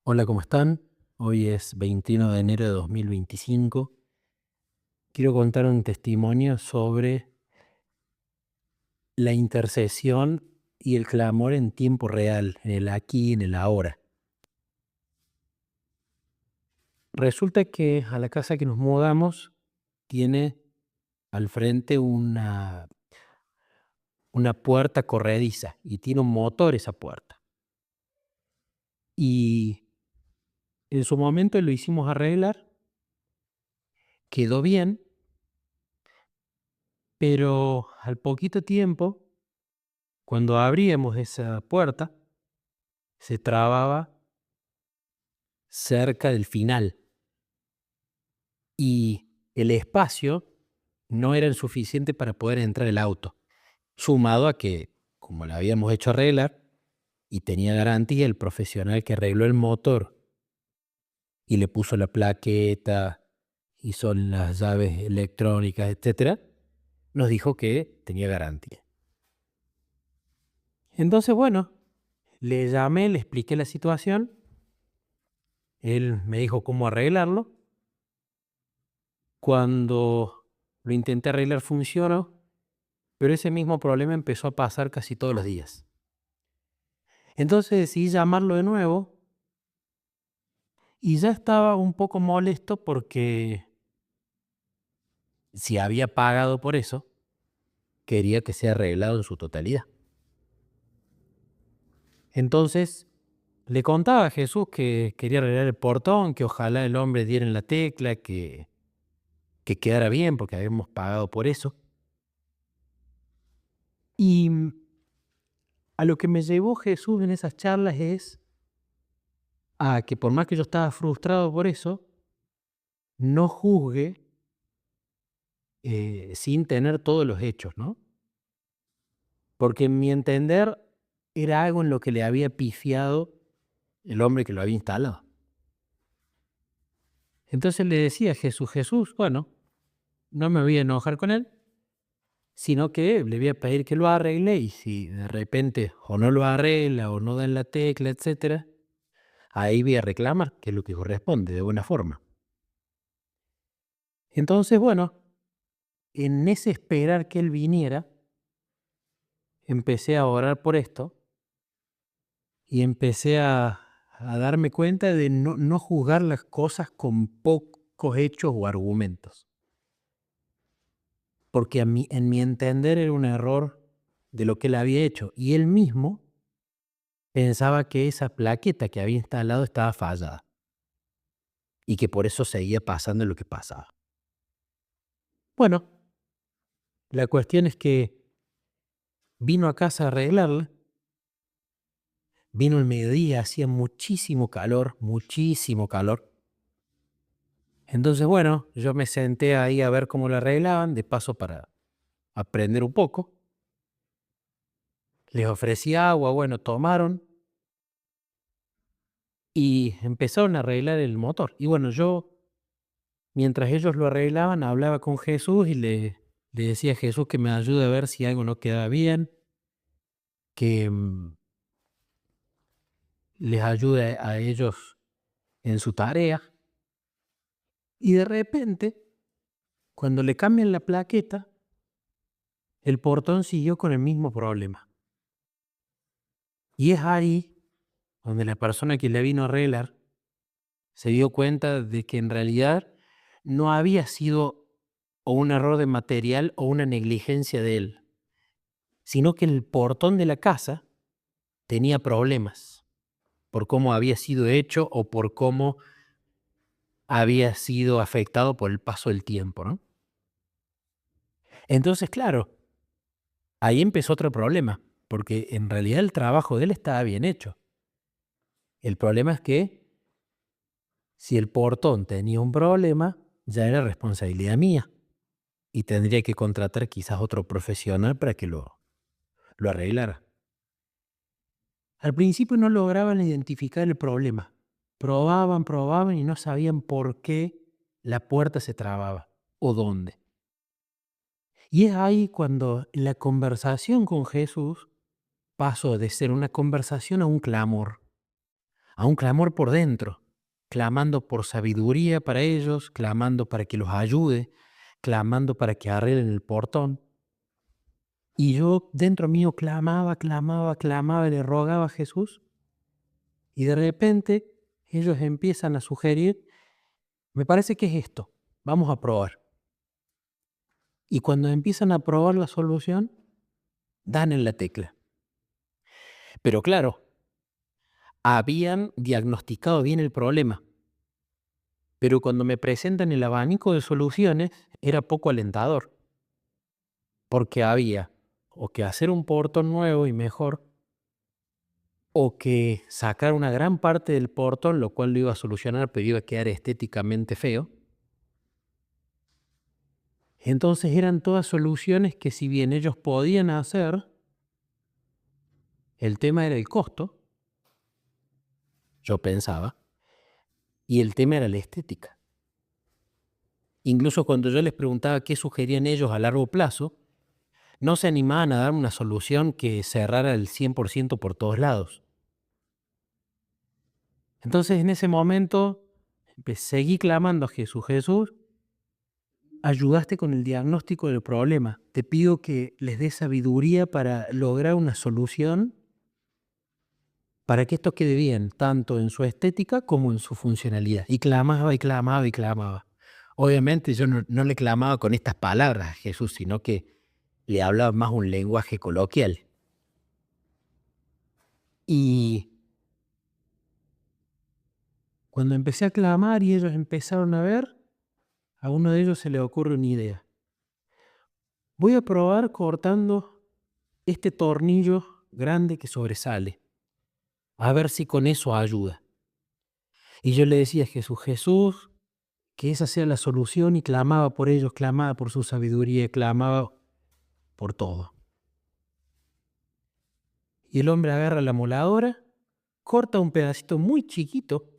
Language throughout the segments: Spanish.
Hola, ¿cómo están? Hoy es 21 de enero de 2025. Quiero contar un testimonio sobre la intercesión y el clamor en tiempo real, en el aquí y en el ahora. Resulta que a la casa que nos mudamos tiene al frente una puerta corrediza y tiene un motor esa puerta. Y en su momento lo hicimos arreglar, quedó bien, pero al poquito tiempo, cuando abríamos esa puerta, se trababa cerca del final y el espacio no era el suficiente para poder entrar el auto, sumado a que, como la habíamos hecho arreglar y tenía garantía, el profesional que arregló el motor y le puso la plaqueta, hizo las llaves electrónicas, etcétera, nos dijo que tenía garantía. Entonces, bueno, le llamé, le expliqué la situación, él me dijo cómo arreglarlo. Cuando lo intenté arreglar funcionó, pero ese mismo problema empezó a pasar casi todos los días. Entonces decidí llamarlo de nuevo y ya estaba un poco molesto porque si había pagado por eso, quería que sea arreglado en su totalidad. Entonces le contaba a Jesús que quería arreglar el portón, que ojalá el hombre diera en la tecla, que quedara bien porque habíamos pagado por eso. Y a lo que me llevó Jesús en esas charlas es a que por más que yo estaba frustrado por eso, no juzgue sin tener todos los hechos, ¿no? Porque en mi entender era algo en lo que le había pifiado el hombre que lo había instalado. Entonces le decía a Jesús, Jesús, bueno, no me voy a enojar con él, sino que le voy a pedir que lo arregle y si de repente o no lo arregla o no da en la tecla, etcétera, ahí voy a reclamar, que es lo que corresponde, de buena forma. Entonces, bueno, en ese esperar que él viniera, empecé a orar por esto y empecé a darme cuenta de no juzgar las cosas con pocos hechos o argumentos. Porque en mi entender era un error de lo que él había hecho. Y él mismo pensaba que esa plaqueta que había instalado estaba fallada. Y que por eso seguía pasando lo que pasaba. Bueno, la cuestión es que vino a casa a arreglarla. Vino el mediodía, hacía muchísimo calor, muchísimo calor. Entonces, bueno, yo me senté ahí a ver cómo lo arreglaban, de paso para aprender un poco. Les ofrecí agua, bueno, tomaron y empezaron a arreglar el motor. Y bueno, yo, mientras ellos lo arreglaban, hablaba con Jesús y le decía a Jesús que me ayude a ver si algo no quedaba bien, que les ayude a ellos en su tarea. Y de repente, cuando le cambian la plaqueta, el portón siguió con el mismo problema. Y es ahí donde la persona que le vino a arreglar se dio cuenta de que en realidad no había sido o un error de material o una negligencia de él, sino que el portón de la casa tenía problemas por cómo había sido hecho o por cómo había sido afectado por el paso del tiempo, ¿no? Entonces, claro, ahí empezó otro problema, porque en realidad el trabajo de él estaba bien hecho. El problema es que si el portón tenía un problema, ya era responsabilidad mía y tendría que contratar quizás otro profesional para que lo arreglara. Al principio no lograban identificar el problema. Probaban, probaban y no sabían por qué la puerta se trababa o dónde. Y es ahí cuando la conversación con Jesús pasó de ser una conversación a un clamor, a un clamor por dentro, clamando por sabiduría para ellos, clamando para que los ayude, clamando para que arreglen el portón. Y yo dentro mío clamaba, clamaba, clamaba, y le rogaba a Jesús. Y de repente ellos empiezan a sugerir, me parece que es esto, vamos a probar. Y cuando empiezan a probar la solución, dan en la tecla. Pero claro, habían diagnosticado bien el problema. Pero cuando me presentan el abanico de soluciones, era poco alentador. Porque había o que hacer un portón nuevo y mejor, o que sacar una gran parte del portón, lo cual lo iba a solucionar, pero iba a quedar estéticamente feo. Entonces eran todas soluciones que, si bien ellos podían hacer, el tema era el costo, yo pensaba, y el tema era la estética. Incluso cuando yo les preguntaba qué sugerían ellos a largo plazo, no se animaban a dar una solución que cerrara el 100% por todos lados. Entonces en ese momento seguí clamando a Jesús: Jesús, ayudaste con el diagnóstico del problema. Te pido que les dé sabiduría para lograr una solución para que esto quede bien, tanto en su estética como en su funcionalidad. Y clamaba y clamaba y clamaba. Obviamente yo no le clamaba con estas palabras a Jesús, sino que le hablaba más un lenguaje coloquial. Y cuando empecé a clamar y ellos empezaron a ver, a uno de ellos se le ocurre una idea. Voy a probar cortando este tornillo grande que sobresale, a ver si con eso ayuda. Y yo le decía a Jesús: Jesús, que esa sea la solución, y clamaba por ellos, clamaba por su sabiduría, clamaba por todo. Y el hombre agarra la moladora, corta un pedacito muy chiquito,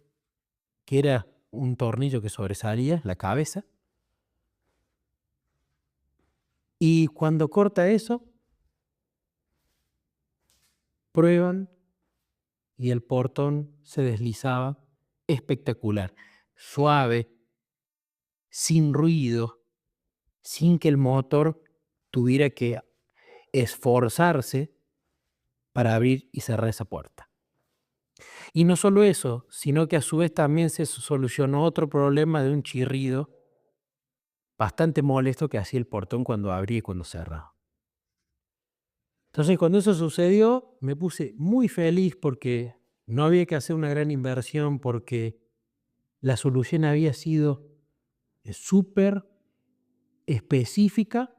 que era un tornillo que sobresalía, la cabeza, y cuando corta eso, prueban y el portón se deslizaba espectacular, suave, sin ruido, sin que el motor tuviera que esforzarse para abrir y cerrar esa puerta. Y no solo eso, sino que a su vez también se solucionó otro problema de un chirrido bastante molesto que hacía el portón cuando abría y cuando cerraba. Entonces, cuando eso sucedió, me puse muy feliz porque no había que hacer una gran inversión, porque la solución había sido súper específica,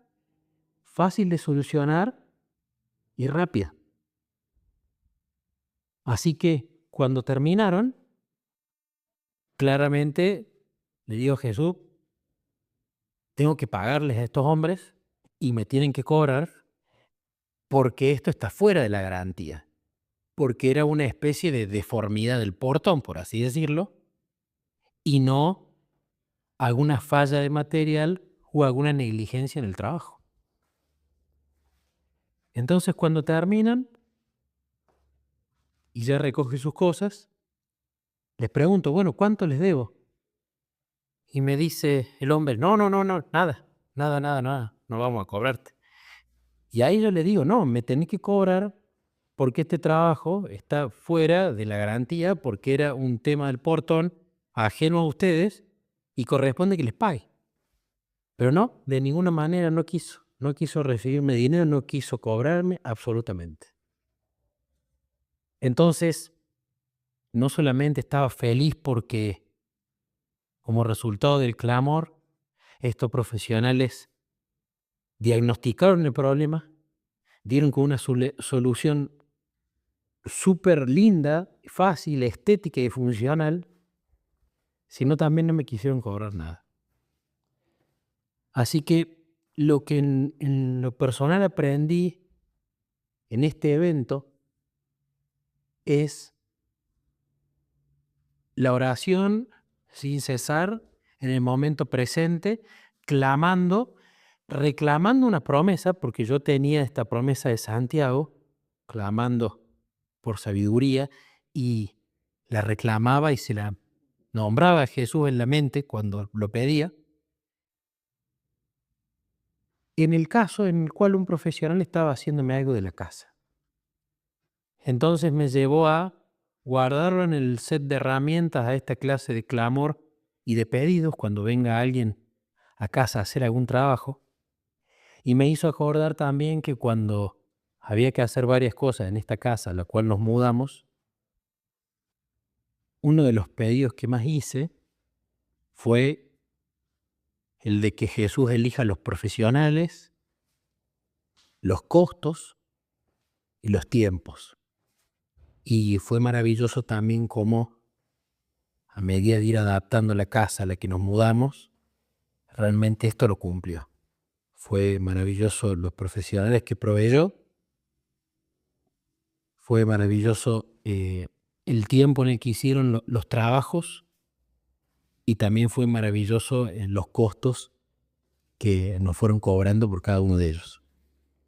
fácil de solucionar y rápida. Así que cuando terminaron, claramente le digo a Jesús: tengo que pagarles a estos hombres y me tienen que cobrar, porque esto está fuera de la garantía. Porque era una especie de deformidad del portón, por así decirlo, y no alguna falla de material o alguna negligencia en el trabajo. Entonces, cuando terminan y ya recoge sus cosas, les pregunto: bueno, ¿cuánto les debo? Y me dice el hombre: no, nada, no vamos a cobrarte. Y ahí yo le digo: no, me tenés que cobrar porque este trabajo está fuera de la garantía, porque era un tema del portón ajeno a ustedes y corresponde que les pague. Pero no, de ninguna manera no quiso recibirme dinero, no quiso cobrarme absolutamente. Entonces, no solamente estaba feliz porque, como resultado del clamor, estos profesionales diagnosticaron el problema, dieron con una solución súper linda, fácil, estética y funcional, sino también no me quisieron cobrar nada. Así que lo que en lo personal aprendí en este evento es la oración sin cesar, en el momento presente, clamando, reclamando una promesa, porque yo tenía esta promesa de Santiago, clamando por sabiduría, y la reclamaba y se la nombraba a Jesús en la mente cuando lo pedía, en el caso en el cual un profesional estaba haciéndome algo de la casa. Entonces me llevó a guardarlo en el set de herramientas a esta clase de clamor y de pedidos cuando venga alguien a casa a hacer algún trabajo. Y me hizo acordar también que cuando había que hacer varias cosas en esta casa a la cual nos mudamos, uno de los pedidos que más hice fue el de que Jesús elija los profesionales, los costos y los tiempos. Y fue maravilloso también cómo, a medida de ir adaptando la casa a la que nos mudamos, realmente esto lo cumplió. Fue maravilloso los profesionales que proveyó, fue maravilloso el tiempo en el que hicieron los trabajos y también fue maravilloso los costos que nos fueron cobrando por cada uno de ellos.